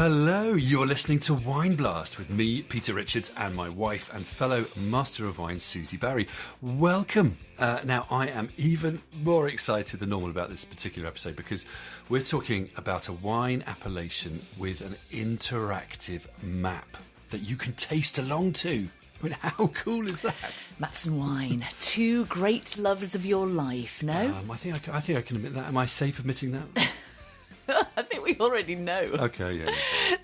Hello, you're listening to Wine Blast with me, Peter Richards, and my wife and fellow Master of Wine, Susie Barry. Welcome. Now, I am even more excited than normal about this particular episode because we're talking about a wine appellation with an interactive map that you can taste along to. I mean, how cool is that? Maps and wine, two great loves of your life, no? I think I can admit that. Am I safe admitting that? I think we already know. Okay, yeah.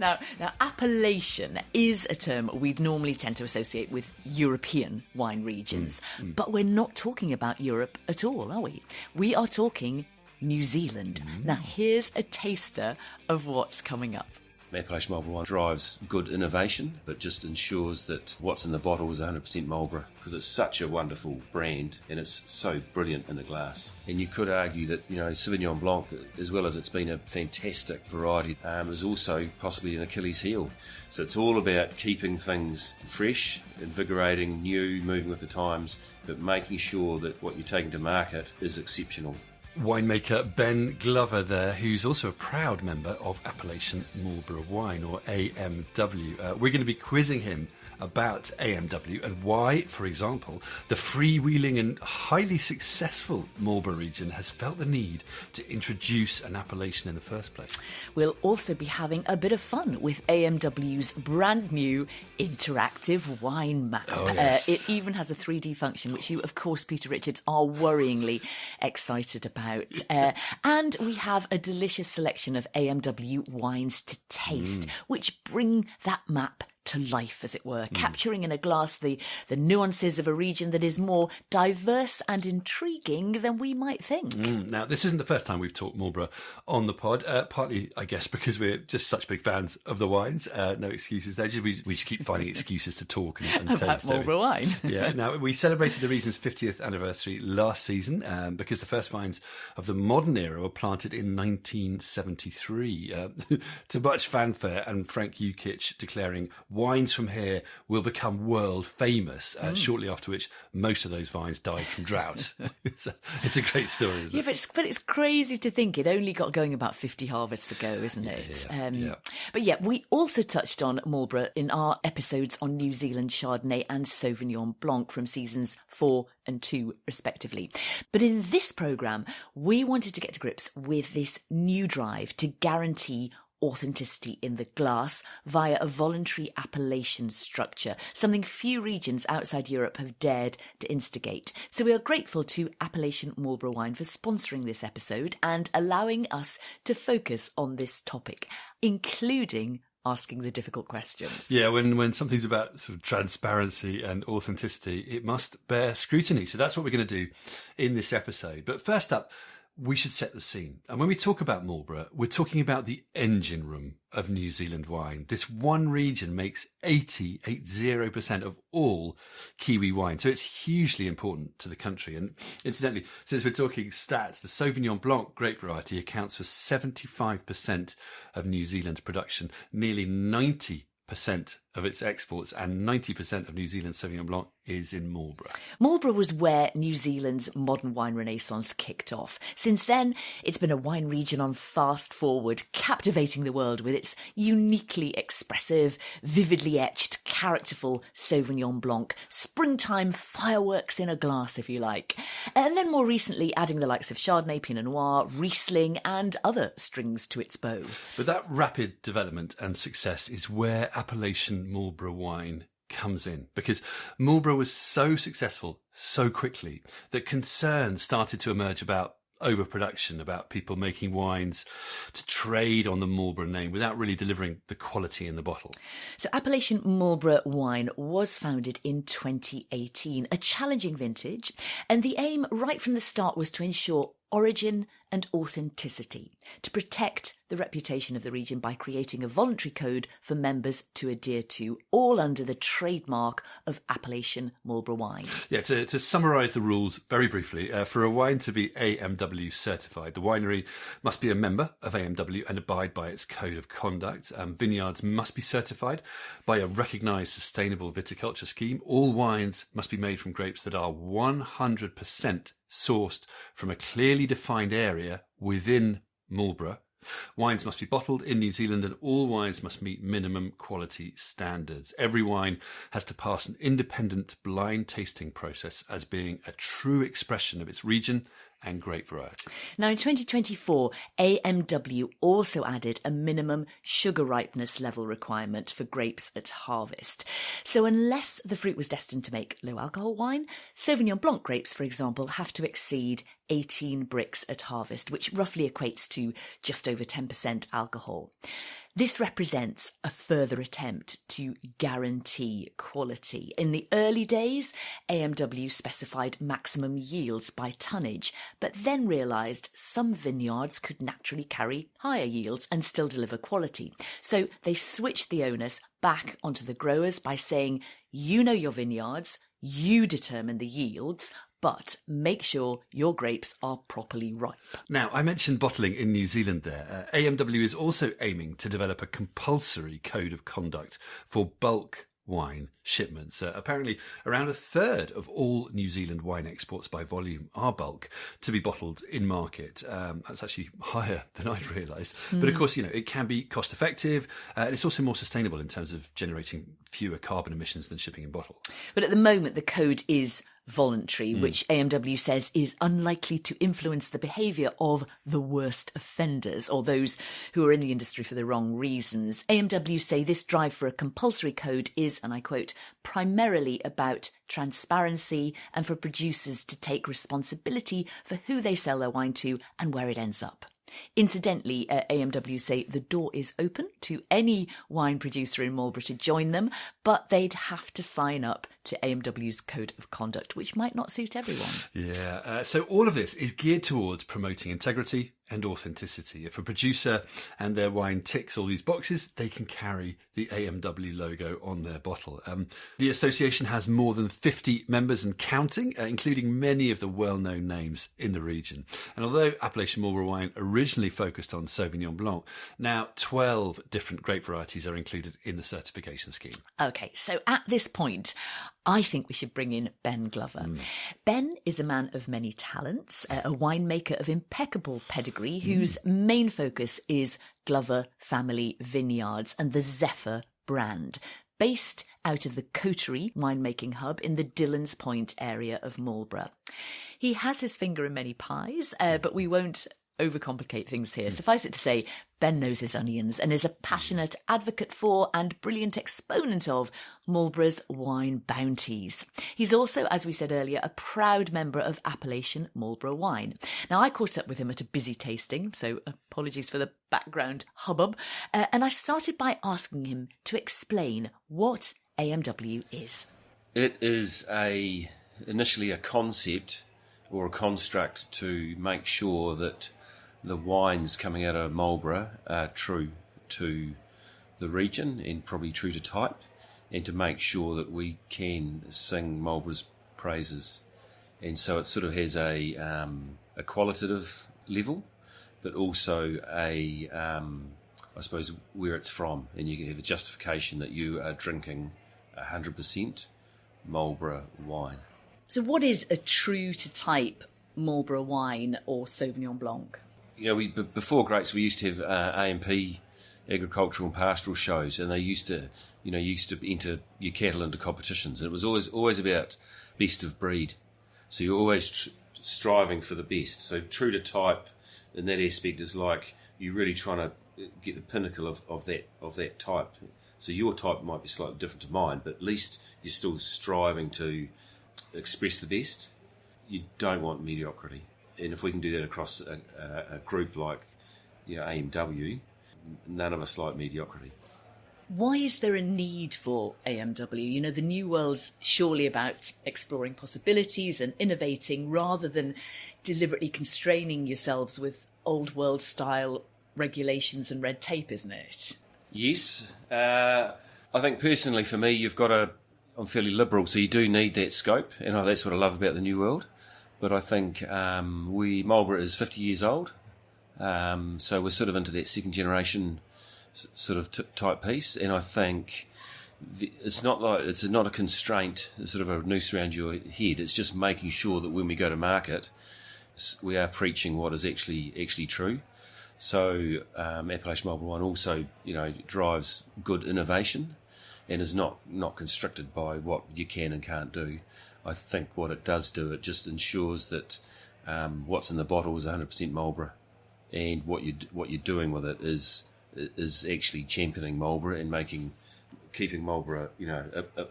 Now, appellation is a term we'd normally tend to associate with European wine regions. But we're not talking about Europe at all, are we? We are talking New Zealand. Now, here's a taster of what's coming up. Appellation Marlborough Wine drives good innovation, but just ensures that what's in the bottle is 100% Marlborough, because it's such a wonderful brand and it's so brilliant in the glass. And you could argue that, Sauvignon Blanc, as well as it's been a fantastic variety, is also possibly an Achilles heel. So it's all about keeping things fresh, invigorating, new, moving with the times, but making sure that what you're taking to market is exceptional. Winemaker Ben Glover there, who's also a proud member of Appellation Marlborough Wine, or AMW. We're going to be quizzing him about AMW and why, for example, the freewheeling and highly successful Marlborough region has felt the need to introduce an appellation in the first place. We'll also be having a bit of fun with AMW's brand new interactive wine map. Oh, yes. It even has a 3D function, which you, of course, Peter Richards, are worryingly excited about. And we have a delicious selection of AMW wines to taste, which bring that map to life, as it were, capturing in a glass the nuances of a region that is more diverse and intriguing than we might think. Now, this isn't the first time we've talked Marlborough on the pod, partly, I guess, because we're just such big fans of the wines. No excuses there. We just keep finding excuses to talk and About taste. Marlborough wine. Yeah. Now, we celebrated the region's 50th anniversary last season because the first vines of the modern era were planted in 1973 to much fanfare, and Frank Ukich declaring wines from here will become world famous, shortly after which most of those vines died from drought. It's a great story, isn't it? But it's crazy to think it only got going about 50 harvests ago, isn't it? Yeah. But yeah, we also touched on Marlborough in our episodes on New Zealand Chardonnay and Sauvignon Blanc from seasons 4 and 2, respectively. But in this programme, we wanted to get to grips with this new drive to guarantee authenticity in the glass via a voluntary appellation structure, something few regions outside Europe have dared to instigate. So we are grateful to Appellation Marlborough Wine for sponsoring this episode and allowing us to focus on this topic, including asking the difficult questions. Yeah, when something's about sort of transparency and authenticity, it must bear scrutiny. So that's what we're going to do in this episode. But first up, we should set the scene. And when we talk about Marlborough, we're talking about the engine room of New Zealand wine. This one region makes 80% of all Kiwi wine. So it's hugely important to the country. And incidentally, since we're talking stats, the Sauvignon Blanc grape variety accounts for 75% of New Zealand's production, nearly 90% of its exports, and 90% of New Zealand's Sauvignon Blanc is in Marlborough. Marlborough was where New Zealand's modern wine renaissance kicked off. Since then, it's been a wine region on fast forward, captivating the world with its uniquely expressive, vividly etched, characterful Sauvignon Blanc, springtime fireworks in a glass, if you like. And then more recently, adding the likes of Chardonnay, Pinot Noir, Riesling, and other strings to its bow. But that rapid development and success is where Appellation Marlborough Wine comes in, because Marlborough was so successful so quickly that concerns started to emerge about overproduction, about people making wines to trade on the Marlborough name without really delivering the quality in the bottle. So Appellation Marlborough Wine was founded in 2018, a challenging vintage, and the aim right from the start was to ensure origin and authenticity, to protect the reputation of the region by creating a voluntary code for members to adhere to, all under the trademark of Appellation Marlborough Wine. Yeah, to summarise the rules very briefly, for a wine to be AMW certified, the winery must be a member of AMW and abide by its code of conduct. Vineyards must be certified by a recognised sustainable viticulture scheme. All wines must be made from grapes that are 100% sourced from a clearly defined area within Marlborough, Wines must be bottled in New Zealand and all wines must meet minimum quality standards. Every wine has to pass an independent blind tasting process as being a true expression of its region and grape variety. Now, in 2024, AMW also added a minimum sugar ripeness level requirement for grapes at harvest. So unless the fruit was destined to make low alcohol wine, Sauvignon Blanc grapes, for example, have to exceed 18 bricks at harvest, which roughly equates to just over 10% alcohol. This represents a further attempt to guarantee quality. In the early days, AMW specified maximum yields by tonnage, but then realised some vineyards could naturally carry higher yields and still deliver quality. So they switched the onus back onto the growers by saying, you know your vineyards, you determine the yields, but make sure your grapes are properly ripe. Now, I mentioned bottling in New Zealand there. AMW is also aiming to develop a compulsory code of conduct for bulk wine shipments. Apparently, around a third of all New Zealand wine exports by volume are bulk to be bottled in market. That's actually higher than I'd realised. But of course, it can be cost effective. And it's also more sustainable in terms of generating fewer carbon emissions than shipping in bottle. But at the moment, the code is voluntary, which AMW says is unlikely to influence the behaviour of the worst offenders or those who are in the industry for the wrong reasons. AMW say this drive for a compulsory code is, and I quote, primarily about transparency and for producers to take responsibility for who they sell their wine to and where it ends up. Incidentally, AMW say the door is open to any wine producer in Marlborough to join them, but they'd have to sign up to AMW's Code of Conduct, which might not suit everyone. Yeah, so all of this is geared towards promoting integrity and authenticity. If a producer and their wine ticks all these boxes, they can carry the AMW logo on their bottle. The association has more than 50 members and counting, including many of the well-known names in the region. And although Appellation Marlborough Wine originally focused on Sauvignon Blanc, now 12 different grape varieties are included in the certification scheme. Okay, so at this point, I think we should bring in Ben Glover. Ben is a man of many talents, a winemaker of impeccable pedigree whose main focus is Glover Family Vineyards and the Zephyr brand, based out of the Coterie winemaking hub in the Dillons Point area of Marlborough. He has his finger in many pies, but we won't overcomplicate things here. Suffice it to say, Ben knows his onions and is a passionate advocate for and brilliant exponent of Marlborough's wine bounties. He's also, as we said earlier, a proud member of Appellation Marlborough Wine. Now, I caught up with him at a busy tasting, so apologies for the background hubbub, and I started by asking him to explain what AMW is. It is initially a concept or a construct to make sure that the wines coming out of Marlborough are true to the region and probably true to type, and to make sure that we can sing Marlborough's praises. And so it sort of has a qualitative level, but also I suppose, where it's from, and you have a justification that you are drinking 100% Marlborough wine. So what is a true to type Marlborough wine or Sauvignon Blanc? Before grapes, we used to have AMP, agricultural and pastoral shows, and they used to enter your cattle into competitions, and it was always about best of breed. So you're always striving for the best. So true to type in that aspect is like you're really trying to get the pinnacle of that type. So your type might be slightly different to mine, but at least you're still striving to express the best. You don't want mediocrity. And if we can do that across a group like AMW, none of us like mediocrity. Why is there a need for AMW? The new world's surely about exploring possibilities and innovating rather than deliberately constraining yourselves with old world style regulations and red tape, isn't it? Yes. I think personally for me, I'm fairly liberal, so you do need that scope, and that's what I love about the new world. But I think Marlborough is 50 years old, so we're sort of into that second generation sort of type piece, and I think it's not a constraint, it's sort of a noose around your head. It's just making sure that when we go to market, we are preaching what is actually true. So Appellation Marlborough Wine also, drives good innovation and is not constricted by what you can and can't do. I think what it does do, it just ensures that what's in the bottle is 100% Marlborough, and what you're doing with it is actually championing Marlborough and keeping Marlborough,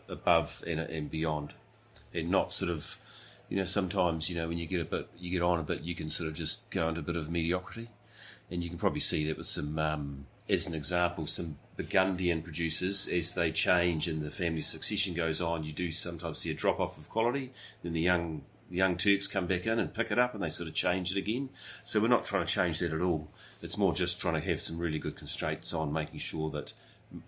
above and beyond, and not sort of, sometimes, when you get on a bit, you can sort of just go into a bit of mediocrity, and you can probably see that with some, as an example, some Burgundian producers, as they change and the family succession goes on, you do sometimes see a drop off of quality. Then the young Turks come back in and pick it up, and they sort of change it again. So we're not trying to change that at all. It's more just trying to have some really good constraints on making sure that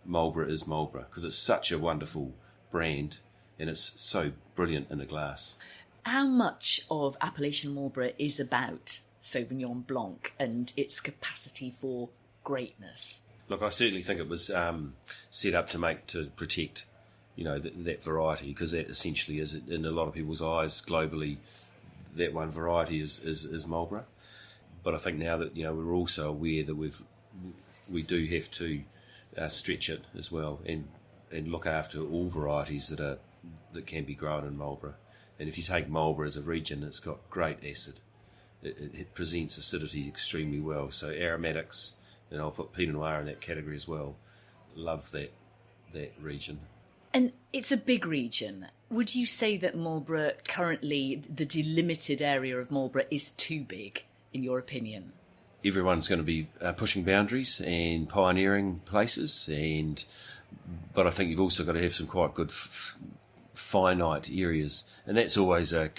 Marlborough is Marlborough, because it's such a wonderful brand and it's so brilliant in a glass. How much of Appellation Marlborough is about Sauvignon Blanc and its capacity for greatness? Look, I certainly think it was set up to protect, that variety, because that essentially is, in a lot of people's eyes globally, that one variety is Marlborough. But I think now that we're also aware that we do have to stretch it as well and look after all varieties that can be grown in Marlborough. And if you take Marlborough as a region, it's got great acid. It presents acidity extremely well. So aromatics, and I'll put Pinot Noir in that category as well. Love that region. And it's a big region. Would you say that Marlborough currently, the delimited area of Marlborough, is too big, in your opinion? Everyone's going to be pushing boundaries and pioneering places, but I think you've also got to have some quite good finite areas, and that's always a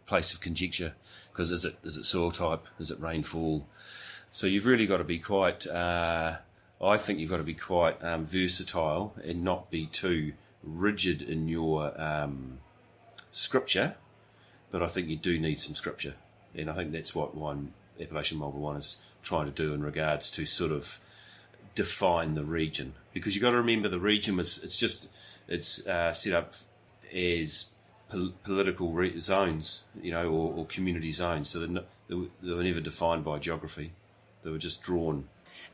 place of conjecture, because is it soil type, is it rainfall? So you've really got to be quite, I think you've got to be quite versatile and not be too rigid in your scripture, but I think you do need some scripture, and I think that's what Appellation Marlborough Wine is trying to do in regards to sort of define the region, because you've got to remember the region it's set up as political zones, or community zones, so they were never defined by geography. They were just drawn.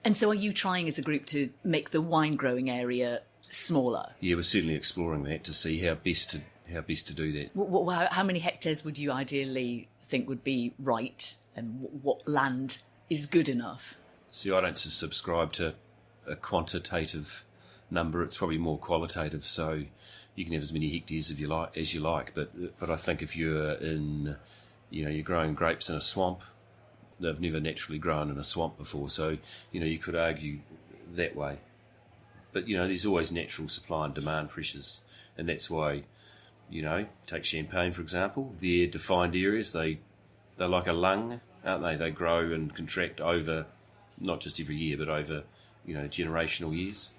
And so are you trying as a group to make the wine growing area smaller? Yeah, we're certainly exploring that to see how best to do that. How many hectares would you ideally think would be right, and what land is good enough? See, I don't subscribe to a quantitative number. It's probably more qualitative, so you can have as many hectares as you like. But I think if you're in, you're growing grapes in a swamp, they've never naturally grown in a swamp before, so you could argue that way. But there's always natural supply and demand pressures, and that's why take Champagne for example. Their defined areas, they're like a lung, aren't they? They grow and contract over not just every year, but over generational years.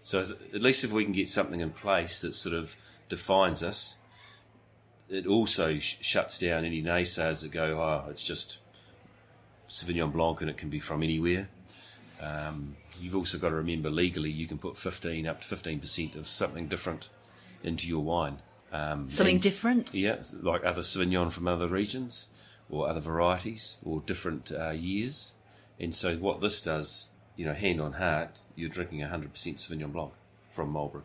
So at least if we can get something in place that sort of defines us, it also shuts down any naysayers that go, it's just Sauvignon Blanc and it can be from anywhere. You've also got to remember legally you can put 15 up to 15% of something different into your wine. Something different? Yeah, like other Sauvignon from other regions or other varieties or different years. And so what this does, hand on heart, you're drinking 100% Sauvignon Blanc from Marlborough.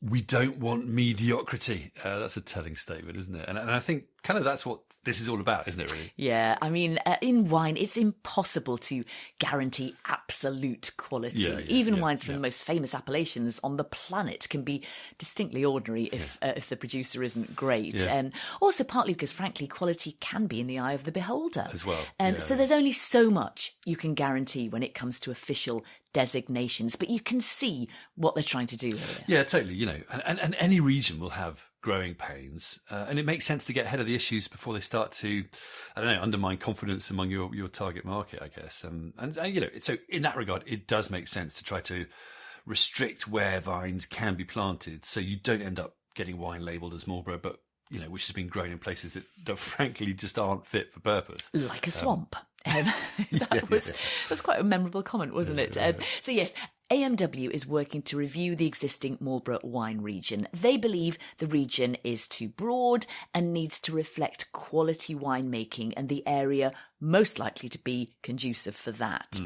We don't want mediocrity. That's a telling statement, isn't it? And I think kind of that's what this is all about, isn't it, really? Yeah, I mean, in wine, it's impossible to guarantee absolute quality. Even wines from the most famous appellations on the planet can be distinctly ordinary if the producer isn't great. And also partly because, frankly, quality can be in the eye of the beholder. As well. So there's only so much you can guarantee when it comes to official designations, but you can see what they're trying to do here. Yeah, totally. And any region will have growing pains, and it makes sense to get ahead of the issues before they start to, undermine confidence among your target market, I guess. And so in that regard, it does make sense to try to restrict where vines can be planted, so you don't end up getting wine labelled as Marlborough, but which has been grown in places that frankly just aren't fit for purpose, like a swamp. That was quite a memorable comment, wasn't it? So yes, AMW is working to review the existing Marlborough wine region. They believe the region is too broad and needs to reflect quality winemaking, and the area most likely to be conducive for that.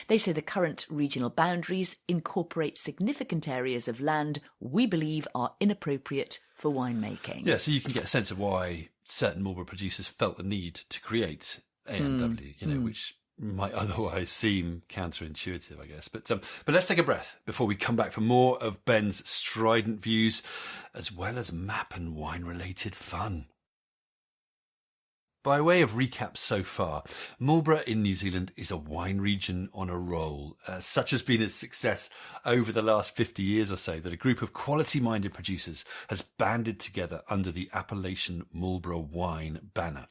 They say the current regional boundaries incorporate significant areas of land we believe are inappropriate for winemaking. Yeah, so you can get a sense of why certain Marlborough producers felt the need to create AMW, which might otherwise seem counterintuitive, I guess. But let's take a breath before we come back for more of Ben's strident views, as well as map and wine-related fun. By way of recap so far, Marlborough in New Zealand is a wine region on a roll. Such has been its success over the last 50 years or so that a group of quality-minded producers has banded together under the Appellation Marlborough Wine banner,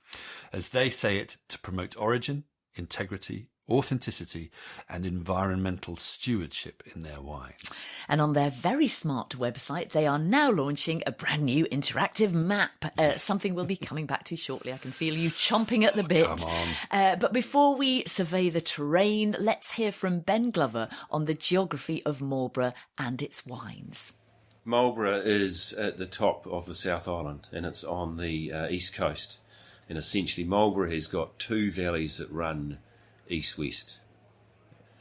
as they say it, to promote origin, integrity, authenticity and environmental stewardship in their wines. And on their very smart website, they are now launching a brand new interactive map, something we'll be coming back to shortly. I can feel you chomping at the bit. Come on. But before we survey the terrain, let's hear from Ben Glover on the geography of Marlborough and its wines. Marlborough is at the top of the South Island, and it's on the east coast. And essentially, Marlborough has got two valleys that run east-west.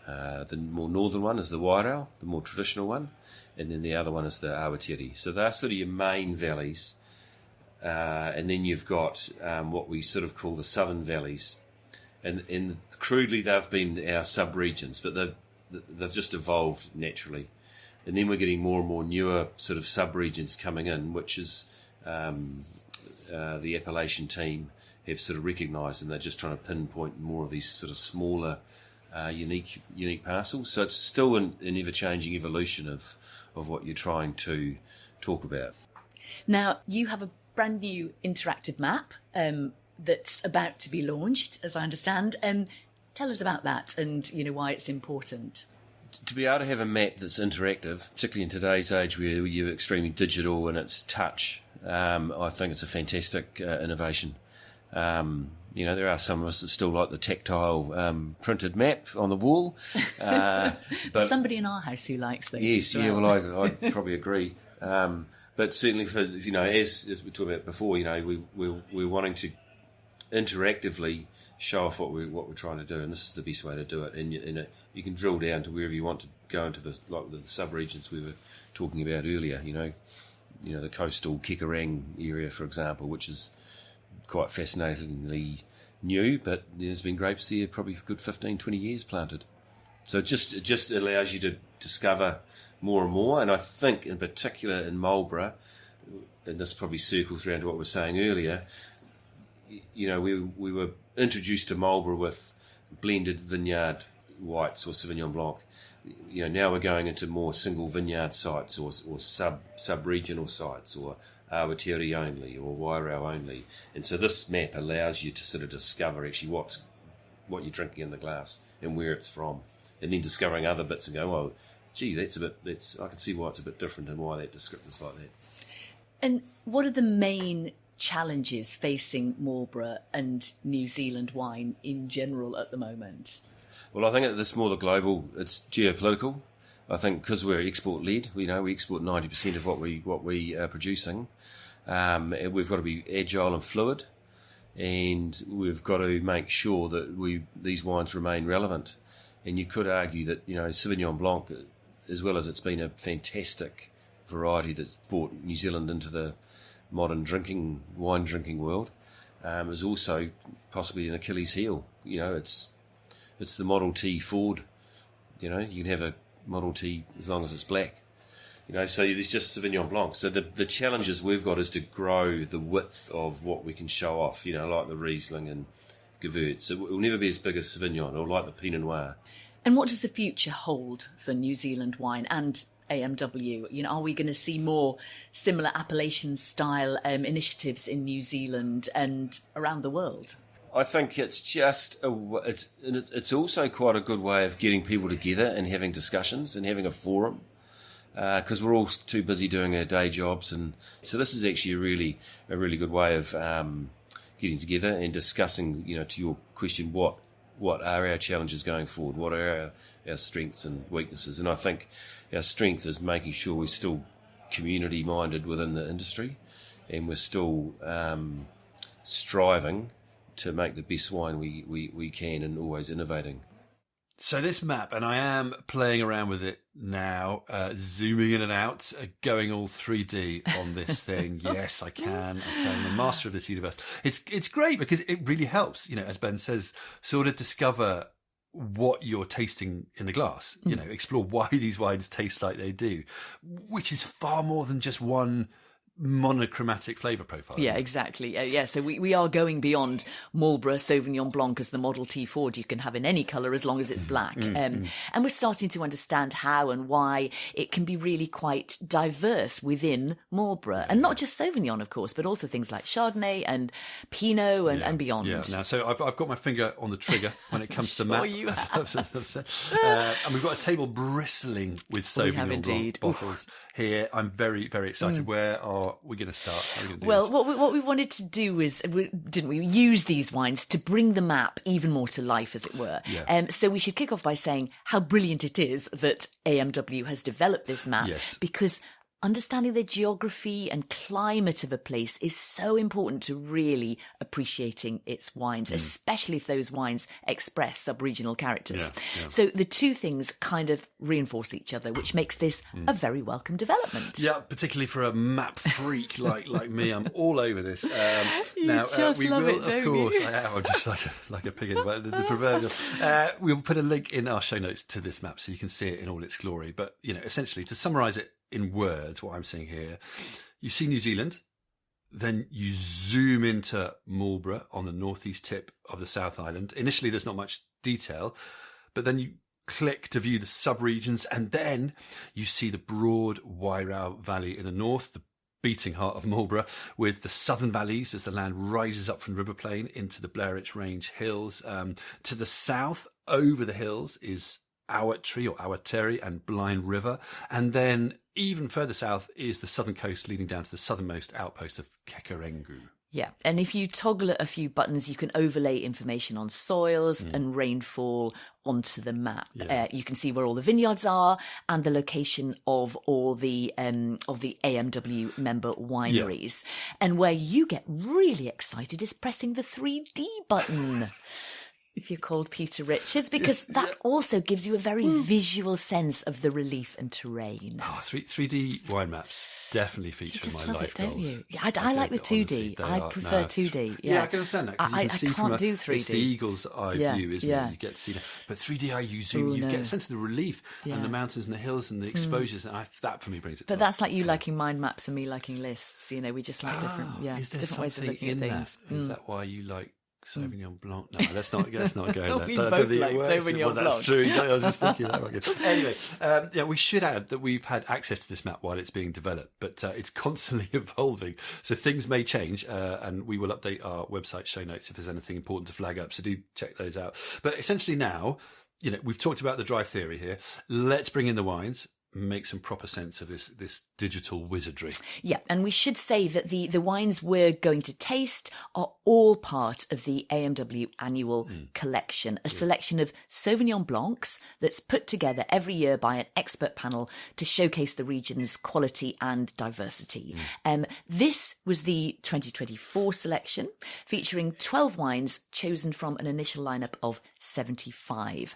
The more northern one is the Wairau, the more traditional one, and then the other one is the Awatere. So they're sort of your main valleys. And then you've got what we sort of call the southern valleys. And crudely, they've been our sub-regions, but they've just evolved naturally. And then we're getting more and more newer sort of sub-regions coming in, which is the Appellation team have sort of recognised, and they're just trying to pinpoint more of these sort of smaller, unique parcels. So it's still an ever-changing evolution of what you're trying to talk about. Now, you have a brand new interactive map that's about to be launched, as I understand. Tell us about that and, why it's important. To be able to have a map that's interactive, particularly in today's age where you're extremely digital and it's touch, I think it's a fantastic innovation. There are some of us that still like the tactile printed map on the wall. But somebody in our house who likes those. Yes, I'd probably agree. But certainly for, as we talked about before, we're wanting to interactively show off what we're trying to do, and this is the best way to do it. And you can drill down to wherever you want to go into the sub-regions we were talking about earlier, the coastal Kekerang area, for example, which is quite fascinatingly new, but there's been grapes there probably for a good 15, 20 years planted. So it just allows you to discover more and more, and I think in particular in Marlborough, and this probably circles around to what we were saying earlier, we were introduced to Marlborough with blended vineyard whites or Sauvignon Blanc. Now we're going into more single vineyard sites or sub-regional sites or Awatere only or Wairau only. And so this map allows you to sort of discover actually what you're drinking in the glass and where it's from. And then discovering other bits and go, well, gee, I can see why it's a bit different and why that description's like that. And what are the main challenges facing Marlborough and New Zealand wine in general at the moment? Well, I think it's more the global. It's geopolitical. I think because we're export-led, we export 90% of what we are producing. We've got to be agile and fluid, and we've got to make sure that these wines remain relevant. And you could argue that Sauvignon Blanc, as well as it's been a fantastic variety that's brought New Zealand into the modern wine drinking world, is also possibly an Achilles heel. It's the Model T Ford. You can have a Model T as long as it's black. So there's just Sauvignon Blanc. So the challenges we've got is to grow the width of what we can show off, like the Riesling and Gewürz. It will never be as big as Sauvignon or like the Pinot Noir. And what does the future hold for New Zealand wine and AMW? Are we going to see more similar Appellation style initiatives in New Zealand and around the world? I think it's just it's also quite a good way of getting people together and having discussions and having a forum, because we're all too busy doing our day jobs, and so this is actually a really good way of getting together and discussing. To your question, what what are our challenges going forward, what are our strengths and weaknesses. And I think our strength is making sure we're still community-minded within the industry, and we're still striving to make the best wine we can, and always innovating. So this map, and I am playing around with it now, zooming in and out, going all 3D on this thing. Yes, I can. I'm the master of this universe. It's great because it really helps, as Ben says, sort of discover what you're tasting in the glass, explore why these wines taste like they do, which is far more than just one monochromatic flavour profile. Yeah, exactly. So we are going beyond Marlborough Sauvignon Blanc as the Model T Ford you can have in any colour as long as it's black. And we're starting to understand how and why it can be really quite diverse within Marlborough. And not just Sauvignon, of course, but also things like Chardonnay and Pinot and beyond. Yeah, now, so I've got my finger on the trigger when it comes to map. You and we've got a table bristling with Sauvignon Blanc bottles here. I'm very, very excited. Where are we going to start? How are we going to do this? What we wanted to do is, didn't we, use these wines to bring the map even more to life, as it were. Yeah. So we should kick off by saying how brilliant it is that AMW has developed this map, because understanding the geography and climate of a place is so important to really appreciating its wines, especially if those wines express sub-regional characters. Yeah. So the two things kind of reinforce each other, which makes this a very welcome development. Yeah, particularly for a map freak like me. I'm all over this. Now, we love will, it, don't of course, you? I am. I'm just like a pig in the proverbial. We'll put a link in our show notes to this map so you can see it in all its glory. But, essentially, to summarise it in words, what I'm seeing here, you see New Zealand, then you zoom into Marlborough on the northeast tip of the South Island. Initially, there's not much detail, but then you click to view the sub-regions, and then you see the broad Wairau Valley in the north, the beating heart of Marlborough, with the southern valleys as the land rises up from the River Plain into the Blairwich Range hills. To the south, over the hills, is Awatere or Awatere and Blind River, and then even further south is the southern coast leading down to the southernmost outpost of Kekarengu. Yeah, and if you toggle a few buttons, you can overlay information on soils and rainfall onto the map. Yeah. You can see where all the vineyards are and the location of all the AMW member wineries. Yeah. And where you get really excited is pressing the 3D button. If you're called Peter Richards, because that also gives you a very visual sense of the relief and terrain. Oh, 3D wine maps definitely feature in my life don't goals. You? Yeah, I like the 2D. I prefer 2D. Yeah, I can understand that. I can't do 3D. It's the eagle's eye view, isn't it? You get to see that. But 3D eye, you zoom, you get a sense of the relief and the mountains and the hills and the exposures, and that for me brings it to life. But that's like you liking mind maps and me liking lists. We just like different ways of looking at things. Is that why you like Sauvignon Blanc? No, let's not go there. We both like Sauvignon Blanc. That's true. I was just thinking that. Anyway, we should add that we've had access to this map while it's being developed, but it's constantly evolving. So things may change, and we will update our website show notes if there's anything important to flag up. So do check those out. But essentially now, we've talked about the dry theory here. Let's bring in the wines. Make some proper sense of this digital wizardry. Yeah, and we should say that the wines we're going to taste are all part of the AMW annual collection, a selection of Sauvignon Blancs that's put together every year by an expert panel to showcase the region's quality and diversity. This was the 2024 selection, featuring 12 wines chosen from an initial lineup of 75,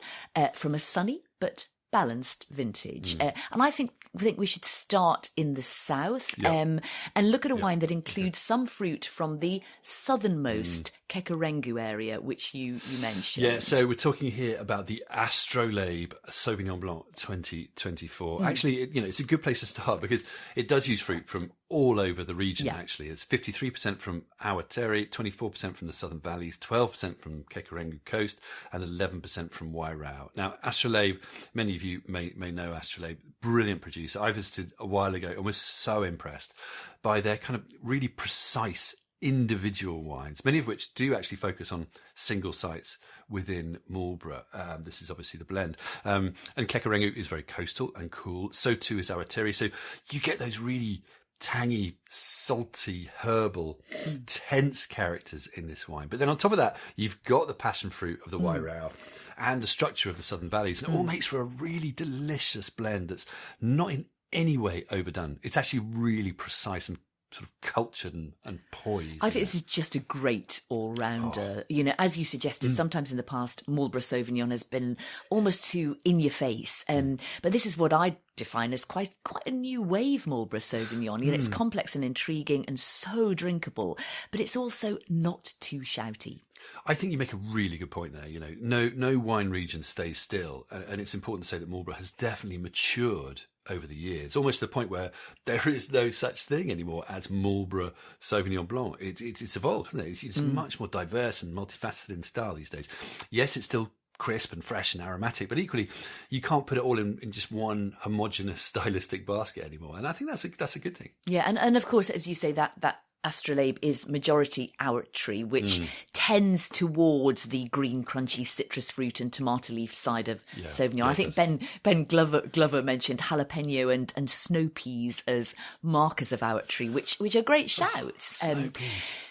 from a sunny but balanced vintage. And I think we should start in the south and look at a wine that includes some fruit from the southernmost Kekarengu area, which you mentioned. Yeah, so we're talking here about the Astrolabe Sauvignon Blanc 2024. Actually, it's a good place to start because it does use fruit from all over the region, actually. It's 53% from Awatere, 24% from the southern valleys, 12% from Kekarengu coast, and 11% from Wairau. Now, Astrolabe, many of you may know Astrolabe, brilliant producer. I visited a while ago and was so impressed by their kind of really precise individual wines, many of which do actually focus on single sites within Marlborough. This is obviously the blend. And Kekarengu is very coastal and cool. So too is Awatere. So you get those really tangy, salty, herbal, tense characters in this wine. But then on top of that, you've got the passion fruit of the Wyrau and the structure of the Southern Valleys. And it all makes for a really delicious blend that's not in any way overdone. It's actually really precise and sort of cultured and poised. I think this is just a great all-rounder. You know, as you suggested, sometimes in the past, Marlborough Sauvignon has been almost too in your face. But this is what I define as quite a new wave Marlborough Sauvignon. You know, it's complex and intriguing and so drinkable, but it's also not too shouty. I think you make a really good point there. You know, no wine region stays still, and it's important to say that Marlborough has definitely matured over the years, almost to the point where there is no such thing anymore as Marlborough Sauvignon Blanc. It's evolved, isn't it? It's much more diverse and multifaceted in style these days. Yes, it's still crisp and fresh and aromatic, but equally, you can't put it all in just one homogenous stylistic basket anymore. And I think that's a good thing. Yeah, and of course, as you say, that Astrolabe is majority Awatree, which tends towards the green, crunchy citrus fruit and tomato leaf side of Sauvignon. I think Ben Glover mentioned jalapeno and snow peas as markers of Awatree, which are great shouts.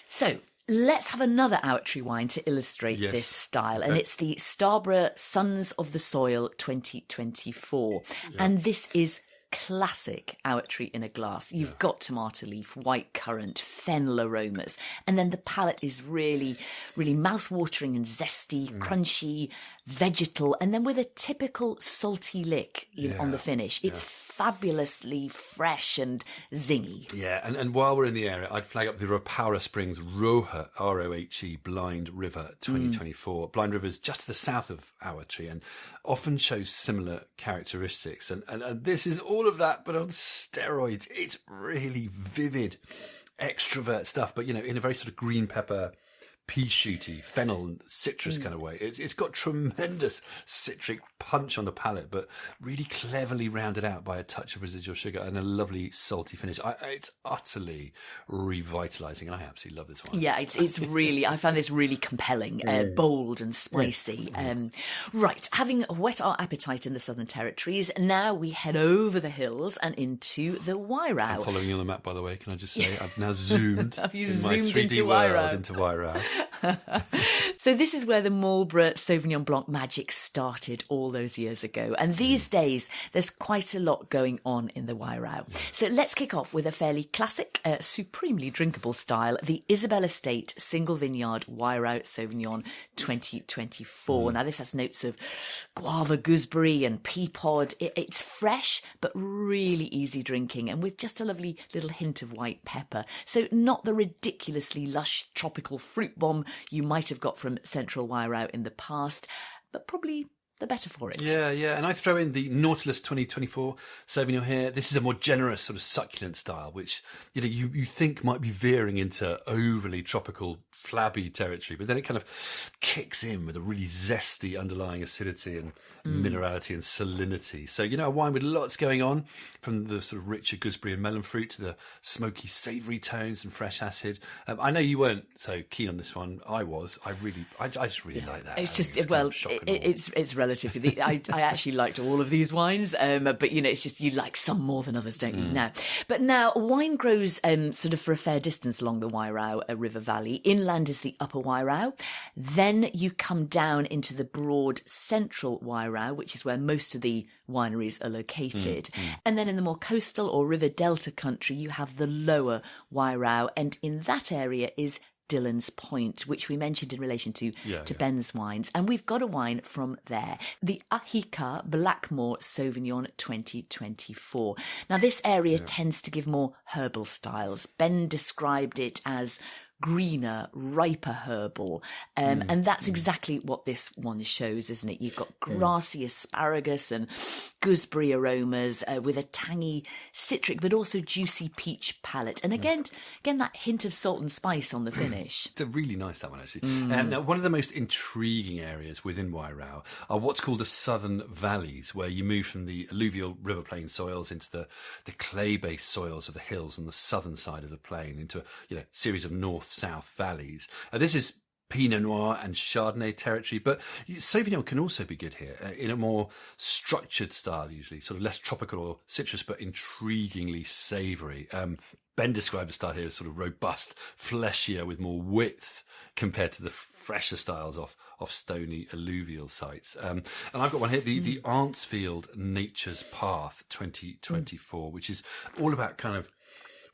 So let's have another Awatree wine to illustrate this style, and it's the Scarborough Sons of the Soil 2024, and this is classic Awatree in a glass. You've got tomato leaf, white currant, fennel aromas, and then the palate is really, really mouth-watering and zesty, crunchy, vegetal, and then with a typical salty lick on the finish. It's fabulously fresh and zingy. Yeah, and while we're in the area, I'd flag up the Rapara Springs Rohe, R-O-H-E, Blind River 2024. Blind River is just to the south of Awatree and often shows similar characteristics. And this is all of that, but on steroids. It's really vivid, extrovert stuff, but, you know, in a very sort of green pepper, pea shooty, fennel, and citrus kind of way. It's got tremendous citric punch on the palate, but really cleverly rounded out by a touch of residual sugar and a lovely salty finish. It's utterly revitalising, and I absolutely love this wine. Yeah, it's really, I found this really compelling, bold and spicy. Right, having whet our appetite in the Southern Territories, now we head over the hills and into the Wyrau. I'm following you on the map, by the way, can I just say? I've now zoomed Have you in my zoomed 3D into world Wyrau? into Wyrau. So this is where the Marlborough Sauvignon Blanc magic started all those years ago. And these days, there's quite a lot going on in the Wyrau. So let's kick off with a fairly classic, supremely drinkable style, the Isabel Estate Single Vineyard Wyrau Sauvignon 2024. Now, this has notes of guava, gooseberry and pea pod. It's fresh, but really easy drinking and with just a lovely little hint of white pepper. So not the ridiculously lush tropical fruit bomb you might have got from Central Wyrau in the past, but probably the better for it. Yeah. And I throw in the Nautilus 2024 Sauvignon here. This is a more generous sort of succulent style, which, you know, you think might be veering into overly tropical, flabby territory, but then it kind of kicks in with a really zesty underlying acidity and minerality and salinity. So, you know, a wine with lots going on, from the sort of richer gooseberry and melon fruit to the smoky, savoury tones and fresh acid. I know you weren't so keen on this one. I was. I just really like that. It's just, it's relatively. I actually liked all of these wines, but, you know, it's just you like some more than others, don't you? Now, wine grows sort of for a fair distance along the Wyrau River Valley. Inland is the Upper Wyrau. Then you come down into the broad Central Wyrau, which is where most of the wineries are located. And then in the more coastal or river delta country, you have the Lower Wyrau, and in that area is Dillon's Point, which we mentioned in relation to Ben's wines. And we've got a wine from there, the Ahika Blackmore Sauvignon 2024. Now, this area tends to give more herbal styles. Ben described it as greener, riper herbal. And that's exactly what this one shows, isn't it? You've got grassy asparagus and gooseberry aromas with a tangy citric, but also juicy peach palate. And again, that hint of salt and spice on the finish. They're really nice, that one, actually. Now, one of the most intriguing areas within Wyrau are what's called the Southern Valleys, where you move from the alluvial river plain soils into the clay-based soils of the hills on the southern side of the plain, into a series of north-south valleys. This is Pinot Noir and Chardonnay territory, but Sauvignon can also be good here in a more structured style, usually sort of less tropical or citrus, but intriguingly savoury. Ben described the style here as sort of robust, fleshier, with more width compared to the fresher styles off stony alluvial sites. And I've got one here, the Arntsfield Nature's Path 2024, which is all about kind of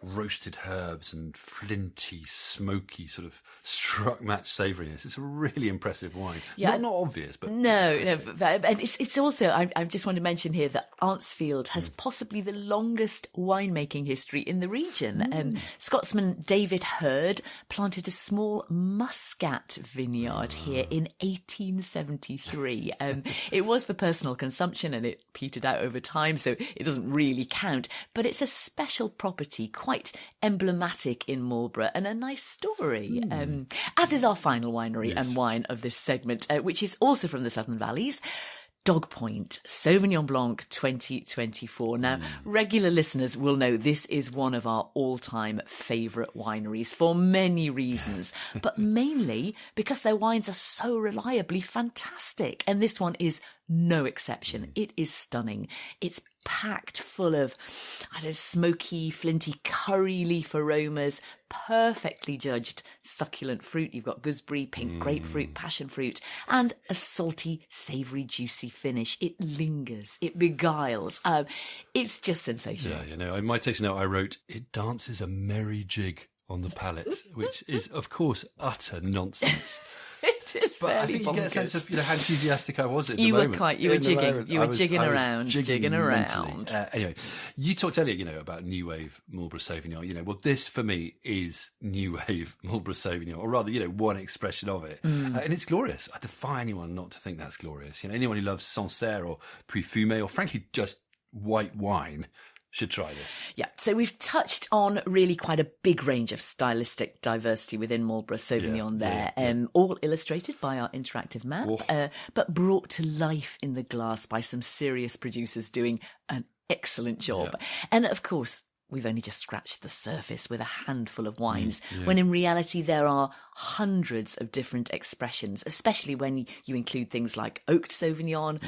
roasted herbs and flinty, smoky, sort of struck match savouriness. It's a really impressive wine. Yeah. Not obvious, but no. And it's also, I just want to mention here that Arntsfield has possibly the longest winemaking history in the region. Scotsman David Hurd planted a small muscat vineyard here in 1873. It was for personal consumption and it petered out over time, so it doesn't really count. But it's a special property, quite emblematic in Marlborough, and a nice story, as is our final winery and wine of this segment, which is also from the Southern Valleys. Dog Point Sauvignon Blanc 2024. Now, regular listeners will know this is one of our all-time favourite wineries for many reasons, but mainly because their wines are so reliably fantastic. And this one is no exception. It is stunning. It's packed full of, smoky, flinty curry leaf aromas, perfectly judged succulent fruit. You've got gooseberry, pink grapefruit, passion fruit, and a salty, savoury, juicy finish. It lingers. It beguiles. It's just sensational. Yeah, in my tasting note I wrote, it dances a merry jig on the palate, which is, of course, utter nonsense. It is But I fairly think you get a sense of how enthusiastic I was at the You moment. were jigging around. Mentally. Anyway, you talked earlier, about New Wave Marlborough Sauvignon. Well, this for me is New Wave Marlborough Sauvignon, or rather, one expression of it. And it's glorious. I defy anyone not to think that's glorious. Anyone who loves Sancerre or Puy Fumé, or frankly, just white wine, should try this. Yeah, so we've touched on really quite a big range of stylistic diversity within Marlborough Sauvignon all illustrated by our interactive map, but brought to life in the glass by some serious producers doing an excellent job. Yeah. And of course, we've only just scratched the surface with a handful of wines, when in reality there are hundreds of different expressions, especially when you include things like oaked Sauvignon,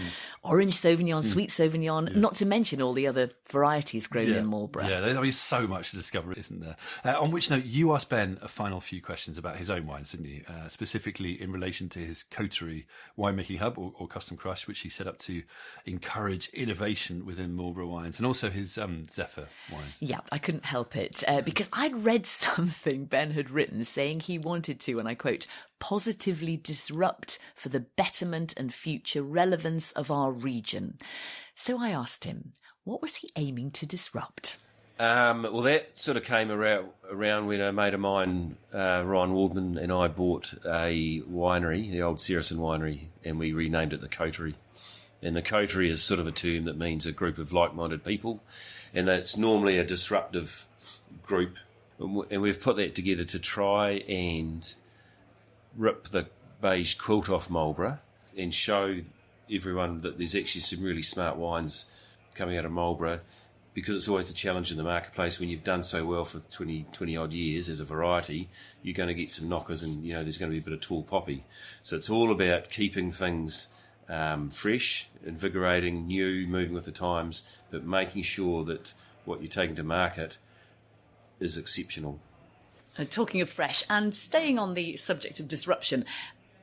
orange Sauvignon, sweet Sauvignon, not to mention all the other varieties grown in Marlborough. Yeah, there's so much to discover, isn't there? On which note, you asked Ben a final few questions about his own wines, didn't you? Specifically in relation to his coterie winemaking hub, or Custom Crush, which he set up to encourage innovation within Marlborough wines, and also his Zephyr wines. Yeah, I couldn't help it, because I'd read something Ben had written saying he wanted to, and I quote, positively disrupt for the betterment and future relevance of our region. So I asked him, what was he aiming to disrupt? Well, that sort of came around when a mate of mine, Ryan Wardman, and I bought a winery, the old Saracen winery, and we renamed it the Coterie. And the coterie is sort of a term that means a group of like-minded people, and that's normally a disruptive group. And we've put that together to try and rip the beige quilt off Marlborough and show everyone that there's actually some really smart wines coming out of Marlborough, because it's always the challenge in the marketplace when you've done so well for 20 odd years as a variety, you're going to get some knockers, and there's going to be a bit of tall poppy. So it's all about keeping things fresh, invigorating, new, moving with the times, but making sure that what you're taking to market is exceptional. Talking of fresh, and staying on the subject of disruption,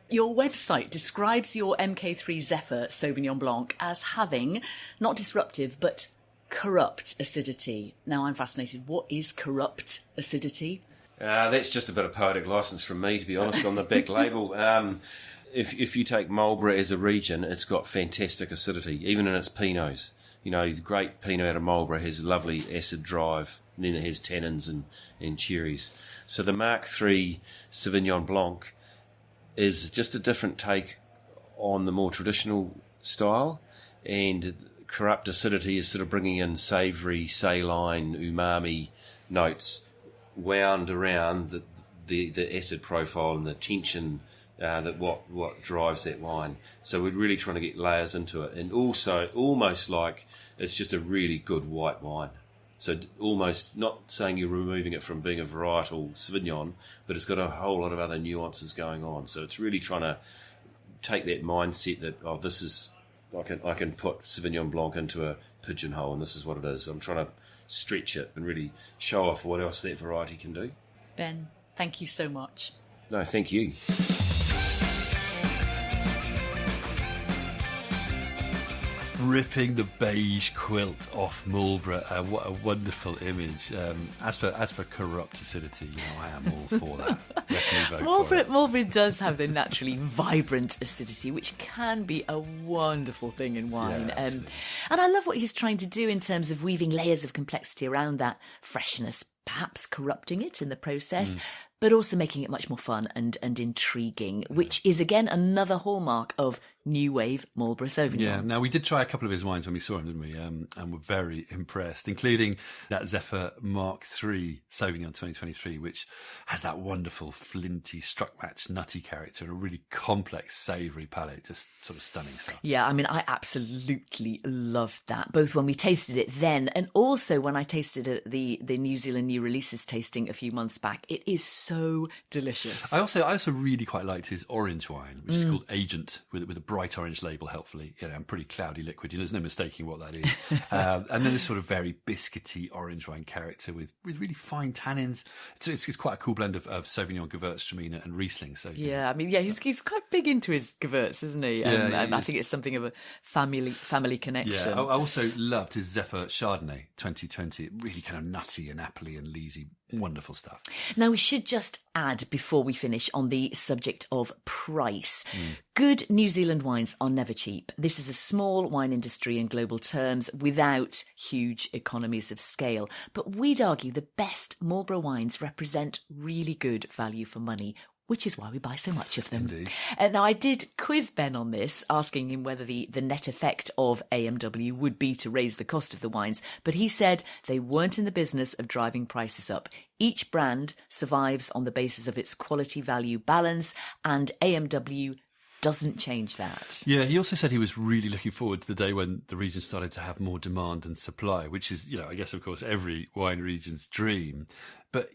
your website describes your MK3 Zephyr Sauvignon Blanc as having, not disruptive, but corrupt acidity. Now I'm fascinated. What is corrupt acidity? That's just a bit of poetic license from me, to be honest, on the back label. If you take Marlborough as a region, it's got fantastic acidity, even in its Pinots. The great Pinot out of Marlborough has a lovely acid drive, and then it has tannins and cherries. So the Mark III Sauvignon Blanc is just a different take on the more traditional style, and corrupt acidity is sort of bringing in savoury, saline, umami notes wound around the acid profile and the tension that what drives that wine. So we're really trying to get layers into it, and also almost like it's just a really good white wine. So almost not saying you're removing it from being a varietal Sauvignon, but it's got a whole lot of other nuances going on. So it's really trying to take that mindset that, oh, this is, I can put Sauvignon Blanc into a pigeonhole and this is what it is. I'm trying to stretch it and really show off what else that variety can do. Ben, thank you so much. No, thank you. Ripping the beige quilt off Marlborough. What a wonderful image. As for corrupt acidity, I am all for that. Definitely vote for it. Marlborough does have the naturally vibrant acidity, which can be a wonderful thing in wine. Yeah, and I love what he's trying to do in terms of weaving layers of complexity around that freshness, perhaps corrupting it in the process, but also making it much more fun and intriguing, which is, again, another hallmark of new wave Marlborough Sauvignon. Yeah, now we did try a couple of his wines when we saw him, didn't we? And were very impressed, including that Zephyr Mark III Sauvignon 2023, which has that wonderful flinty, struck match, nutty character and a really complex, savoury palate. Just sort of stunning stuff. Yeah, I mean, I absolutely loved that, both when we tasted it then and also when I tasted it at the New Zealand New Releases tasting a few months back. It is so delicious. I also really quite liked his orange wine, which is called Agent, with a bright orange label, helpfully, and pretty cloudy liquid. There's no mistaking what that is. And then this sort of very biscuity orange wine character with really fine tannins. It's quite a cool blend of Sauvignon, Gewürztraminer and Riesling. So yeah, I mean, yeah, he's quite big into his Gewürz, isn't he? And I think it's something of a family connection. Yeah, I also loved his Zephyr Chardonnay 2020. Really kind of nutty and appley and leesy. Wonderful stuff. Now, we should just add, before we finish, on the subject of price. Good New Zealand wines are never cheap. This is a small wine industry in global terms without huge economies of scale. But we'd argue the best Marlborough wines represent really good value for money, which is why we buy so much of them. Indeed. Now, I did quiz Ben on this, asking him whether the net effect of AMW would be to raise the cost of the wines, but he said they weren't in the business of driving prices up. Each brand survives on the basis of its quality-value balance, and AMW doesn't change that. Yeah, he also said he was really looking forward to the day when the region started to have more demand than supply, which is, I guess, of course, every wine region's dream. But,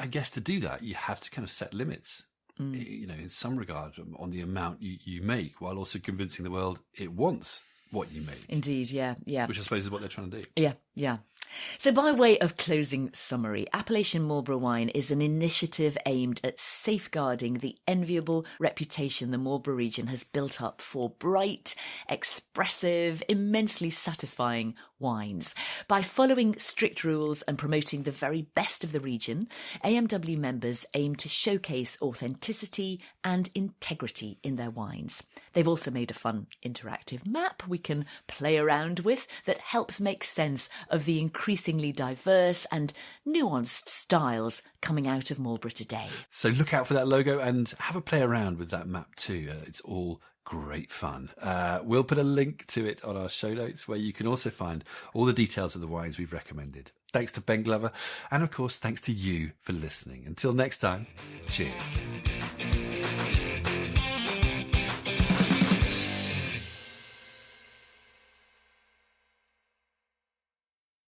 I guess to do that, you have to kind of set limits, in some regard, on the amount you make, while also convincing the world it wants what you make. Indeed, yeah. Which I suppose is what they're trying to do. Yeah. So by way of closing summary, Appellation Marlborough Wine is an initiative aimed at safeguarding the enviable reputation the Marlborough region has built up for bright, expressive, immensely satisfying wines. By following strict rules and promoting the very best of the region, AMW members aim to showcase authenticity and integrity in their wines. They've also made a fun interactive map we can play around with that helps make sense of the increasingly diverse and nuanced styles coming out of Marlborough today. So look out for that logo and have a play around with that map too. It's all great fun. We'll put a link to it on our show notes where you can also find all the details of the wines we've recommended. Thanks to Ben Glover, and of course thanks to you for listening. Until next time, cheers.